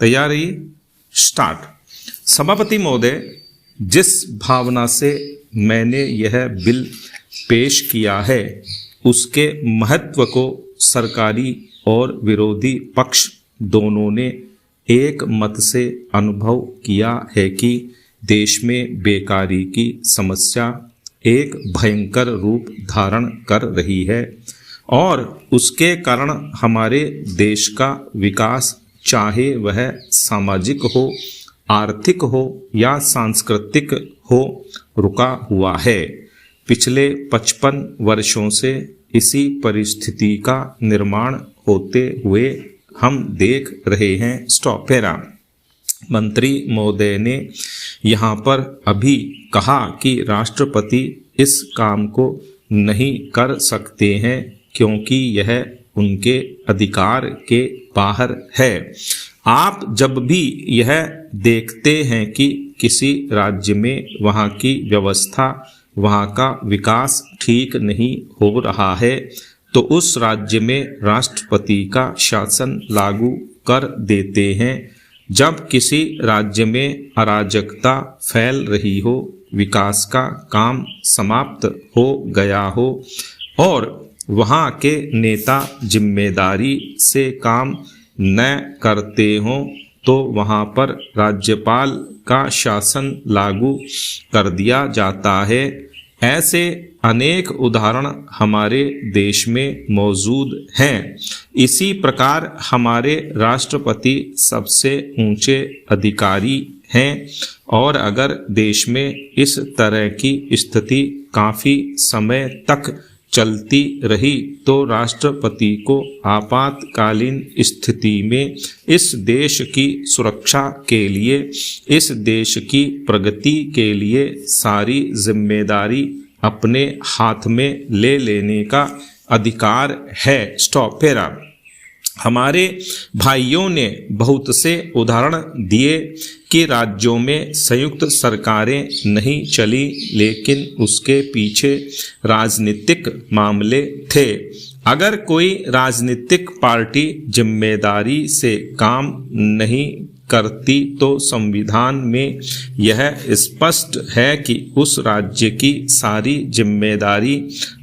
तैयारी स्टार्ट। सभापति महोदय, जिस भावना से मैंने यह बिल पेश किया है उसके महत्व को सरकारी और विरोधी पक्ष दोनों ने एक मत से अनुभव किया है कि देश में बेकारी की समस्या एक भयंकर रूप धारण कर रही है और उसके कारण हमारे देश का विकास, चाहे वह सामाजिक हो, आर्थिक हो या सांस्कृतिक हो, रुका हुआ है। पिछले 55 वर्षों से इसी परिस्थिति का निर्माण होते हुए हम देख रहे हैं। Stop para. मंत्री महोदय ने यहाँ पर अभी कहा कि राष्ट्रपति इस काम को नहीं कर सकते हैं क्योंकि यह उनके अधिकार के बाहर है। आप जब भी यह देखते हैं कि किसी राज्य में वहाँ की व्यवस्था, वहाँ का विकास ठीक नहीं हो रहा है तो उस राज्य में राष्ट्रपति का शासन लागू कर देते हैं। जब किसी राज्य में अराजकता फैल रही हो, विकास का काम समाप्त हो गया हो और वहाँ के नेता जिम्मेदारी से काम न करते हों तो वहाँ पर राज्यपाल का शासन लागू कर दिया जाता है। ऐसे अनेक उदाहरण हमारे देश में मौजूद हैं। इसी प्रकार हमारे राष्ट्रपति सबसे ऊंचे अधिकारी हैं और अगर देश में इस तरह की स्थिति काफ़ी समय तक चलती रही तो राष्ट्रपति को आपातकालीन स्थिति में इस देश की सुरक्षा के लिए, इस देश की प्रगति के लिए सारी जिम्मेदारी अपने हाथ में ले लेने का अधिकार है। Stop para. हमारे भाइयों ने बहुत से उदाहरण दिए कि राज्यों में संयुक्त सरकारें नहीं चली लेकिन उसके पीछे राजनीतिक मामले थे। अगर कोई राजनीतिक पार्टी जिम्मेदारी से काम नहीं करती तो संविधान में यह स्पष्ट है कि उस राज्य की सारी जिम्मेदारी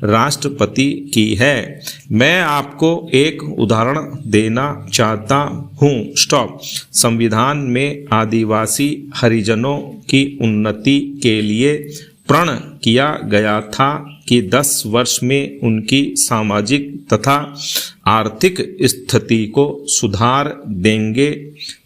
राष्ट्रपति की है। मैं आपको एक उदाहरण देना चाहता हूँ। स्टॉप। संविधान में आदिवासी हरिजनों की उन्नति के लिए प्रण किया गया था कि 10 वर्ष में उनकी सामाजिक तथा आर्थिक स्थिति को सुधार देंगे,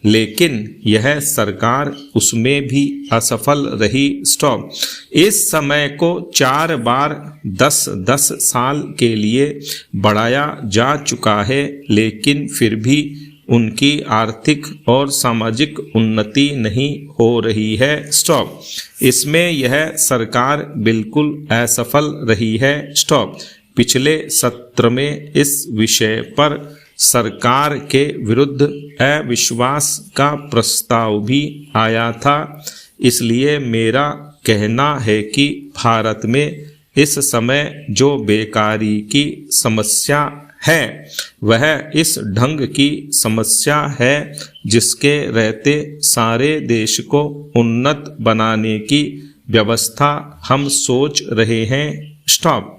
लेकिन यह सरकार उसमें भी असफल रही। स्टॉप। इस समय को 4 बार 10-10 साल के लिए बढ़ाया जा चुका है लेकिन फिर भी उनकी आर्थिक और सामाजिक उन्नति नहीं हो रही है। स्टॉप। इसमें यह सरकार बिल्कुल असफल रही है। स्टॉप। पिछले सत्र में इस विषय पर सरकार के विरुद्ध अविश्वास का प्रस्ताव भी आया था। इसलिए मेरा कहना है कि भारत में इस समय जो बेकारी की समस्या है वह इस ढंग की समस्या है जिसके रहते सारे देश को उन्नत बनाने की व्यवस्था हम सोच रहे हैं। स्टॉप।